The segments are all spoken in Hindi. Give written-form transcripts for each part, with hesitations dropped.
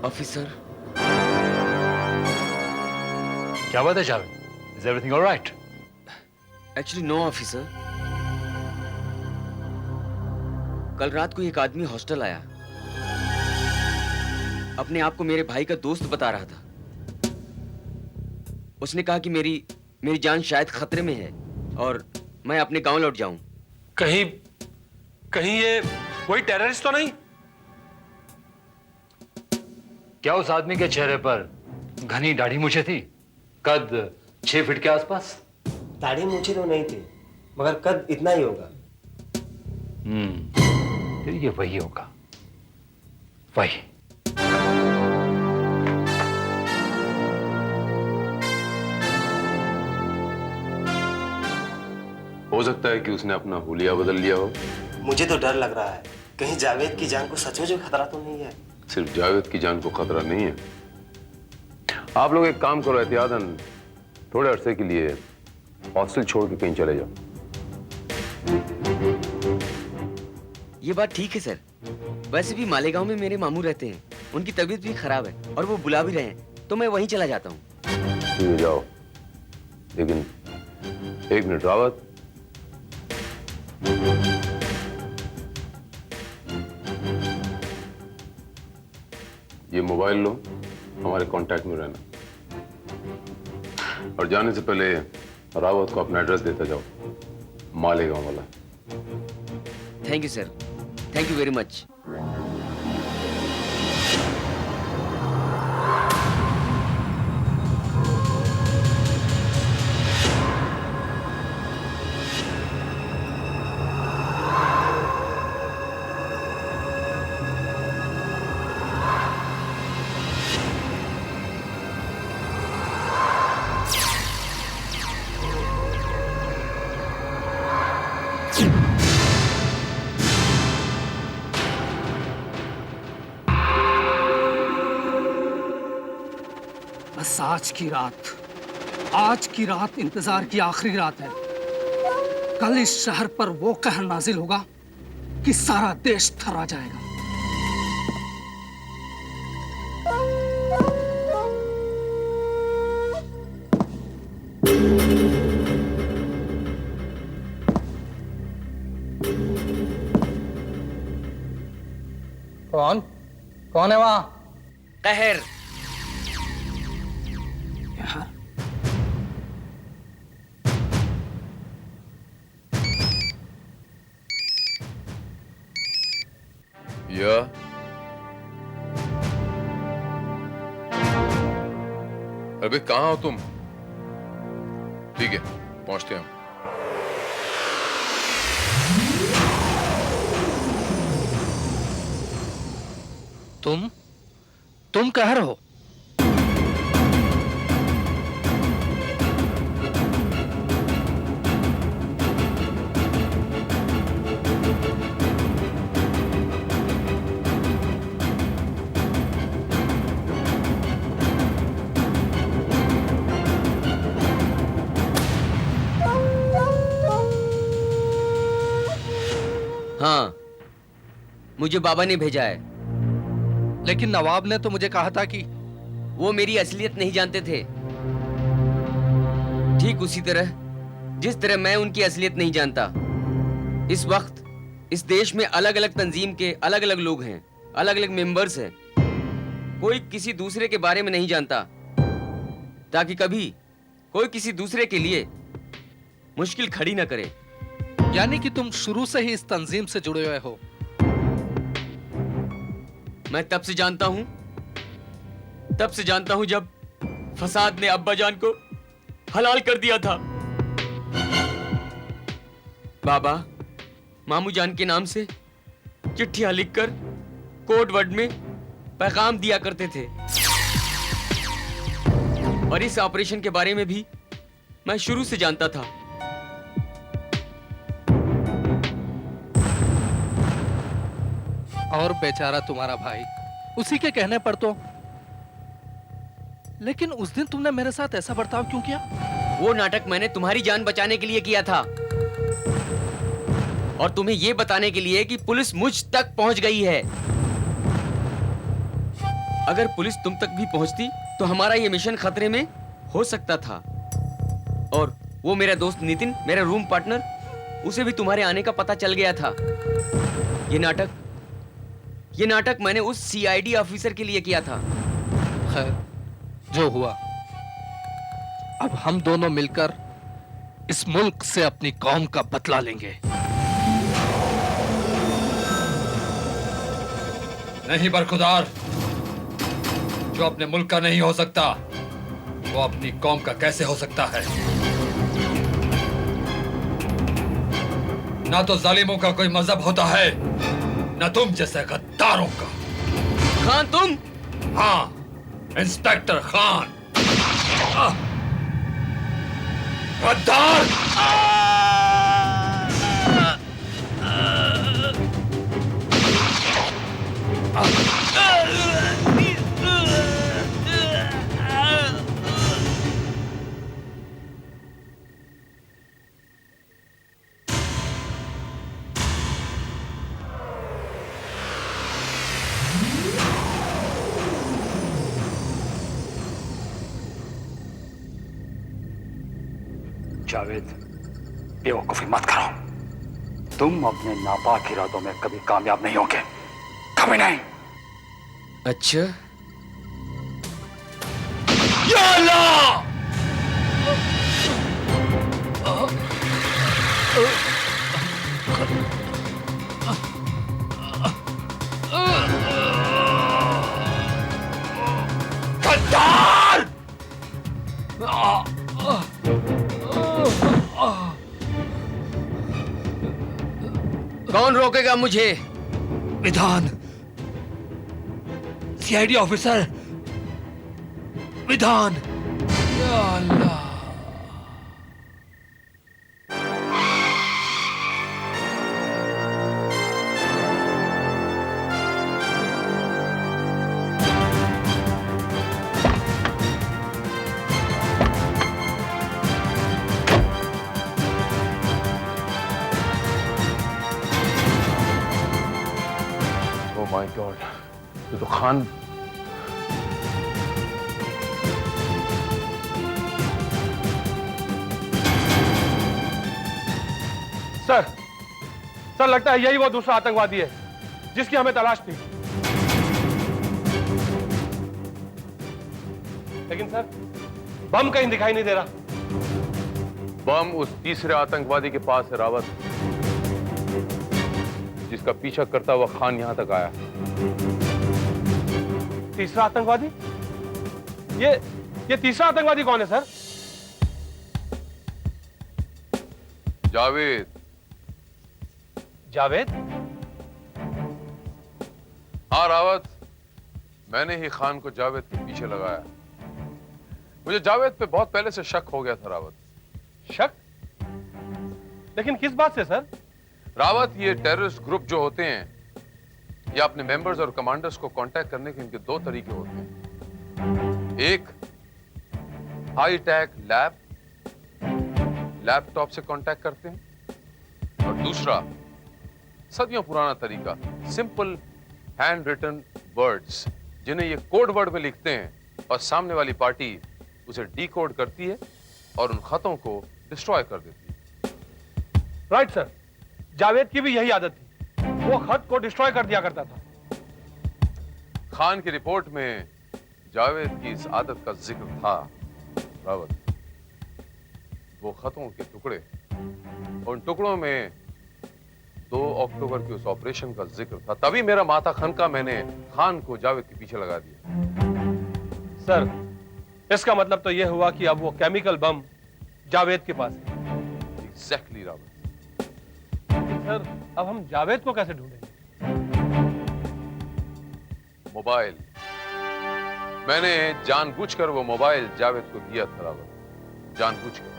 ऑफिसर, क्या बात है Javed? Is everything all right? Actually no officer. कल रात को एक आदमी हॉस्टल आया, अपने आप को मेरे भाई का दोस्त बता रहा था। उसने कहा कि मेरी जान शायद खतरे में है और मैं अपने गांव लौट जाऊं। कहीं कहीं ये वही टेररिस्ट तो नहीं? क्या उस आदमी के चेहरे पर घनी दाढ़ी मूछें थी? कद 6 फीट के आसपास? दाढ़ी मूछें तो नहीं थी, मगर कद इतना ही होगा। फिर ये वही होगा, वही। हो सकता है कि उसने अपना हुलिया बदल लिया हो। मुझे तो डर लग रहा है, कहीं जावेद की जान को सचमुच में खतरा तो नहीं है। सिर्फ जावेद की जान को खतरा नहीं है। आप लोग एक काम करो, एहतियातन थोड़े अरसे के लिए हॉस्टल छोड़ के कहीं चले जाओ। ये बात ठीक है सर। वैसे भी मालेगांव में मेरे मामू रहते हैं, उनकी तबीयत भी खराब है और वो बुला भी रहे हैं, तो मैं वहीं चला जाता हूँ। ठीक है, जाओ, लेकिन 1 मिनट रावत। ये मोबाइल लो, हमारे कांटेक्ट में रहना, और जाने से पहले रावत को अपना एड्रेस देता जाओ, मालेगांव वाला। Thank you sir, thank you very much. बस आज की रात इंतजार की आखिरी रात है। कल इस शहर पर वो कहर नाजिल होगा कि सारा देश थर्रा जाएगा। कौन है वहां? कहर। या अबे कहाँ हो तुम? ठीक है, पहुंचते हैं हम। तुम कहर हो? हाँ, मुझे बाबा ने भेजा है। लेकिन नवाब ने तो मुझे कहा था कि वो मेरी असलियत नहीं जानते थे, ठीक उसी तरह जिस तरह मैं उनकी असलियत नहीं जानता। इस वक्त इस देश में अलग अलग तंजीम के अलग अलग लोग हैं, अलग अलग मेंबर्स हैं। कोई किसी दूसरे के बारे में नहीं जानता, ताकि कभी कोई किसी दूसरे के लिए मुश्किल खड़ी ना करे। यानी कि तुम शुरू से ही इस तंजीम से जुड़े हुए हो? मैं तब से जानता हूं जब फसाद ने अब्बा जान को हलाल कर दिया था। बाबा मामू जान के नाम से चिट्ठियां लिखकर कोड वर्ड में पैगाम दिया करते थे, और इस ऑपरेशन के बारे में भी मैं शुरू से जानता था। और बेचारा तुम्हारा भाई, उसी के कहने पर तो। लेकिन उस दिन तुमने मेरे साथ ऐसा बर्ताव क्यों किया? वो नाटक मैंने तुम्हारी जान बचाने के लिए किया था, और तुम्हें यह बताने के लिए कि पुलिस मुझ तक पहुंच गई है। अगर पुलिस तुम तक भी पहुंचती तो हमारा ये मिशन खतरे में हो सकता था। और वो मेरा दोस्त नितिन, मेरा रूम पार्टनर, उसे भी तुम्हारे आने का पता चल गया था। ये नाटक मैंने उस सीआईडी ऑफिसर के लिए किया था। खैर, जो हुआ, अब हम दोनों मिलकर इस मुल्क से अपनी कौम का बदला लेंगे। नहीं बरखुदार, जो अपने मुल्क का नहीं हो सकता वो अपनी कौम का कैसे हो सकता है? ना तो जालिमों का कोई मजहब होता है, ना तुम जैसे गद्दारों का। खान तुम? हाँ, इंस्पेक्टर खान। गद्दार! जावेद, बेवकूफी मत करो। तुम अपने नापाक इरादों में कभी कामयाब नहीं होगे, कभी नहीं। अच्छा, या अल्लाह! गद्दार! कौन रोकेगा मुझे? विधान, सीआईडी ऑफिसर, विधान। या अल्लाह! ओह माय गॉड, ये तो खान। सर लगता है यही वो दूसरा आतंकवादी है जिसकी हमें तलाश थी। लेकिन सर, बम कहीं दिखाई नहीं दे रहा। बम उस तीसरे आतंकवादी के पास है रावत, जिसका पीछा करता हुआ खान यहां तक आया। तीसरा आतंकवादी? ये तीसरा आतंकवादी कौन है सर? जावेद। जावेद? हाँ रावत, मैंने ही खान को जावेद के पीछे लगाया। मुझे जावेद पे बहुत पहले से शक हो गया था रावत। शक? लेकिन किस बात से सर? रावत, ये टेररिस्ट ग्रुप जो होते हैं, ये अपने मेंबर्स और कमांडर्स को कांटेक्ट करने के इनके दो तरीके होते हैं। एक हाई टेक लैपटॉप से कांटेक्ट करते हैं, और दूसरा सदियों पुराना तरीका, सिंपल हैंड रिटन वर्ड्स, जिन्हें ये कोड वर्ड में लिखते हैं और सामने वाली पार्टी उसे डीकोड करती है और उन खतों को डिस्ट्रॉय कर देती है। राइट सर, जावेद की भी यही आदत थी, वो खत को डिस्ट्रॉय कर दिया करता था। खान की रिपोर्ट में जावेद की इस आदत का जिक्र था रावत। वो खतों के टुकड़े, उन टुकड़ों में 2 अक्टूबर के उस ऑपरेशन का जिक्र था। तभी मेरा माथा खनका, मैंने खान को जावेद के पीछे लगा दिया। सर, इसका मतलब तो यह हुआ कि अब वो केमिकल बम जावेद के पास है। एग्जैक्टली रावत। सर, अब हम जावेद को कैसे ढूंढेंगे? मोबाइल, मैंने जानबूझकर वो मोबाइल जावेद को दिया था रावत, जानबूझकर।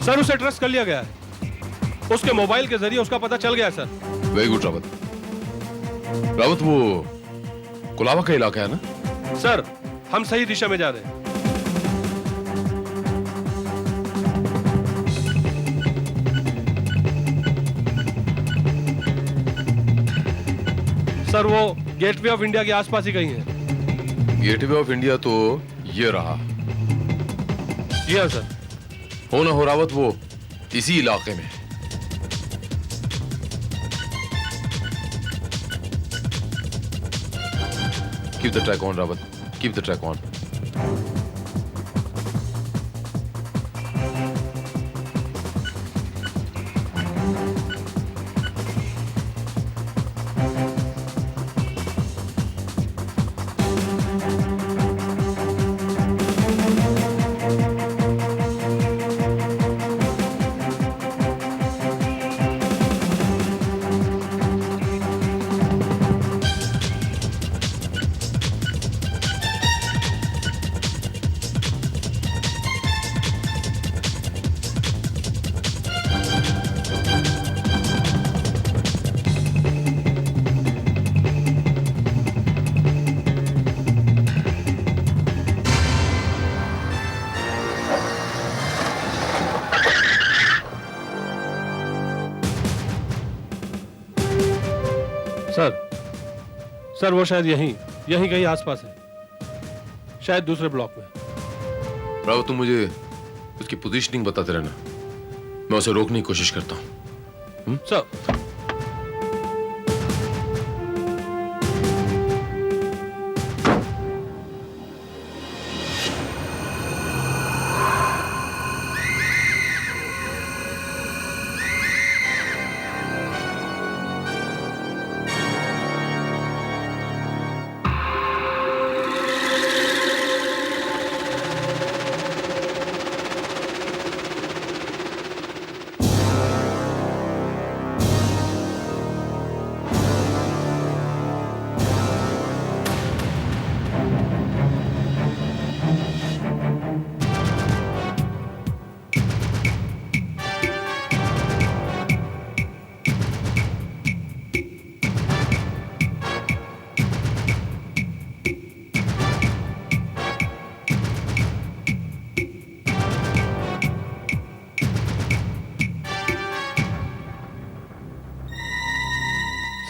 सर उसे ट्रस्ट कर लिया गया है, उसके मोबाइल के जरिए उसका पता चल गया है sir. Very good Rawat. Rawat, वो कुलावा का इलाका है ना? सर हम सही दिशा में जा रहे हैं। सर वो गेटवे ऑफ इंडिया के आसपास ही कहीं है। गेटवे ऑफ इंडिया तो ये रहा। जी हाँ सर। हो ना हो रावत, वो इसी इलाके में। Keep the track on Rawat, keep the track on. Sir वो शायद यहीं कहीं आसपास है, शायद दूसरे ब्लॉक में। रावत, तुम मुझे उसकी पोजीशनिंग बताते रहना, मैं उसे रोकने की कोशिश करता हूं। सर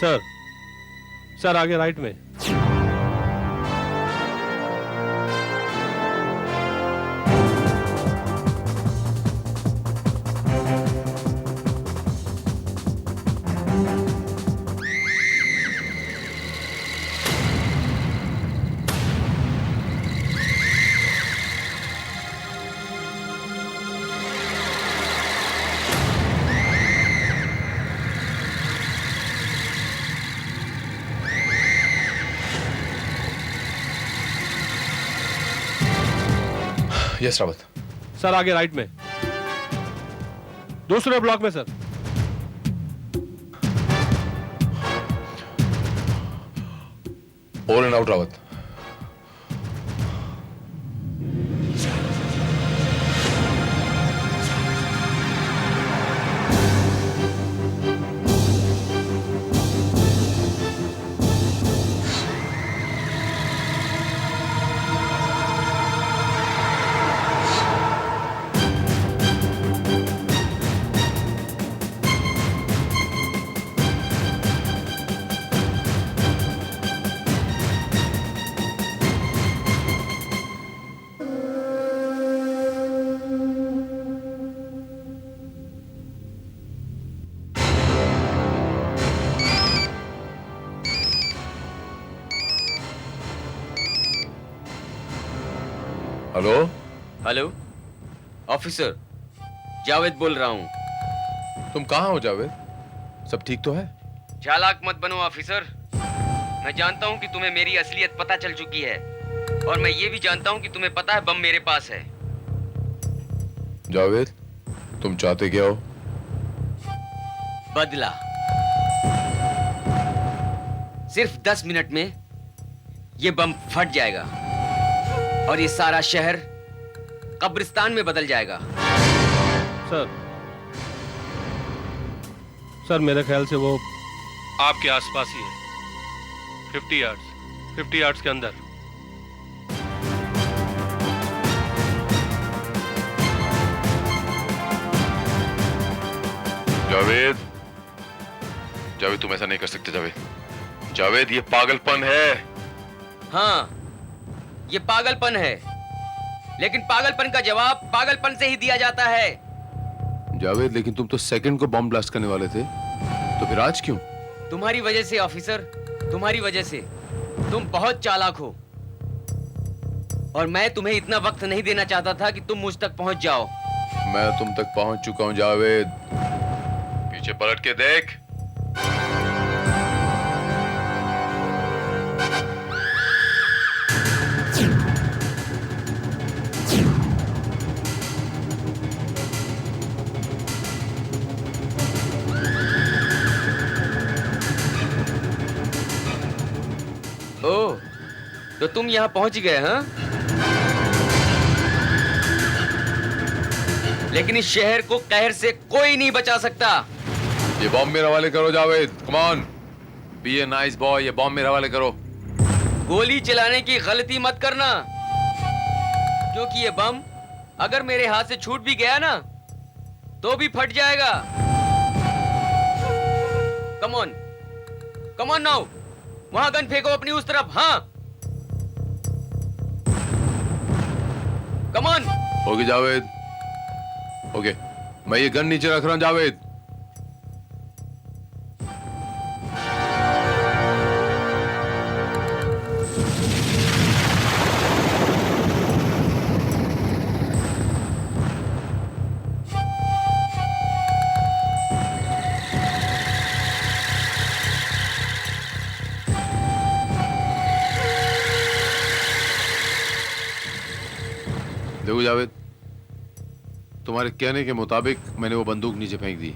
सर सर आगे राइट में। यस रावत। सर आगे राइट में, दूसरे ब्लॉक में sir. Over and out Rawat. Hello hello officer, Javed बोल रहा हूँ। तुम कहाँ हो जावेद? सब ठीक तो है? चालाक मत बनो ऑफिसर। मैं जानता हूँ कि तुम्हें मेरी असलियत पता चल चुकी है, और मैं ये भी जानता हूँ कि तुम्हें पता है बम मेरे पास है। जावेद, तुम चाहते क्या हो? बदला। सिर्फ 10 मिनट में ये बम फट जाएगा और ये सारा शहर कब्रिस्तान में बदल जाएगा। सर मेरे ख्याल से वो आपके आसपास ही है। 50 यार्ड्स के अंदर। जावेद, जावेद तुम ऐसा नहीं कर सकते जावेद। जावेद ये पागलपन है। हाँ, ये पागलपन है, लेकिन पागलपन का जवाब पागलपन से ही दिया जाता है। जावेद लेकिन तुम तो सेकंड को बॉम्ब ब्लास्ट करने वाले थे, तो फिर आज क्यों? तुम्हारी वजह से ऑफिसर, तुम्हारी वजह से। तुम बहुत चालाक हो और मैं तुम्हें इतना वक्त नहीं देना चाहता था कि तुम मुझ तक पहुंच जाओ। मैं तुम तक पहुंच चुका हूं जावेद, पीछे पलट के देख। ओह, तो तुम यहाँ पहुंच गए हाँ? लेकिन इस शहर को कहर से कोई नहीं बचा सकता। ये बॉम्ब मेरे हवाले करो Javed, come on, be a nice boy, ये बॉम्ब मेरे हवाले करो। गोली चलाने की गलती मत करना, क्योंकि ये बम अगर मेरे हाथ से छूट भी गया ना तो भी फट जाएगा। कम ऑन नाउ, वहां गन फेंको अपनी उस तरफ। हाँ, come on. Okay Javed, okay, मैं ये गन नीचे रख रहा हूं जावेद। देखो जावेद, तुम्हारे कहने के मुताबिक मैंने वो बंदूक नीचे फेंक दी।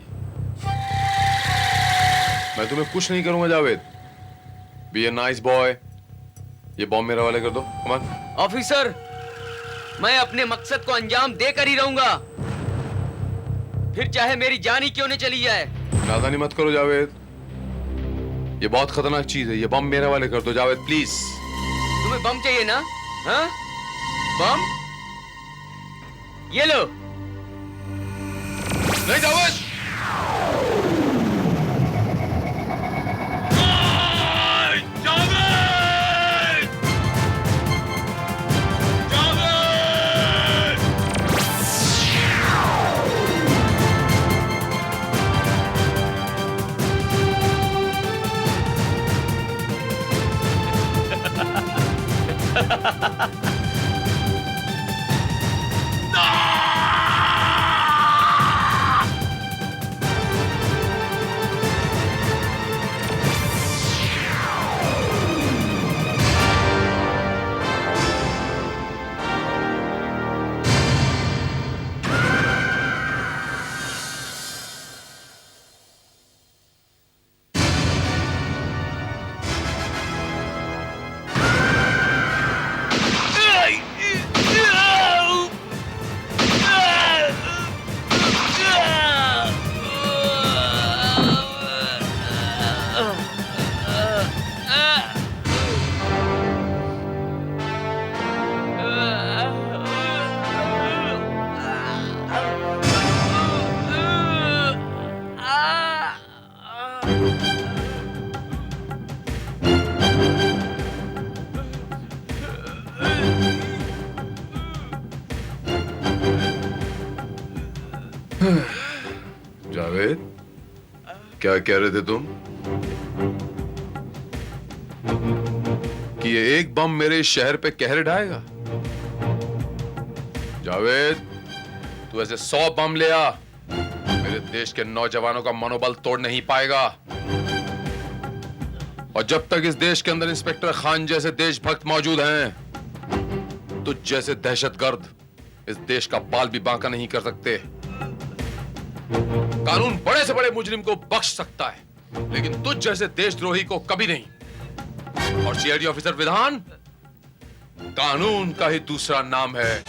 मैं तुम्हें कुछ नहीं करूंगा Javed, be a nice boy, ये बॉम्ब मेरे हवाले कर दो, कम ऑन। ऑफिसर, मैं अपने मकसद को अंजाम देकर ही रहूंगा, फिर चाहे मेरी जान ही क्यों न चली जाए। नादानी मत करो जावेद, ये बहुत खतरनाक चीज है, ये बम मेरे हवाले कर दो जावेद प्लीज। तुम्हें बम चाहिए ना? हाँ, बम ये लो। नहीं जावेद, जावेद क्या कह रहे थे तुम कि ये एक बम मेरे इस शहर पे कहर ढाएगा? जावेद, तू ऐसे 100 बम ले आ, मेरे देश के नौजवानों का मनोबल तोड़ नहीं पाएगा। और जब तक इस देश के अंदर इंस्पेक्टर खान जैसे देशभक्त मौजूद हैं, तुझ जैसे दहशतगर्द इस देश का बाल भी बांका नहीं कर सकते। कानून बड़े से बड़े मुजरिम को बख्श सकता है, लेकिन तुझ जैसे देशद्रोही को कभी नहीं। और सीआईडी ऑफिसर विधान कानून का ही दूसरा नाम है।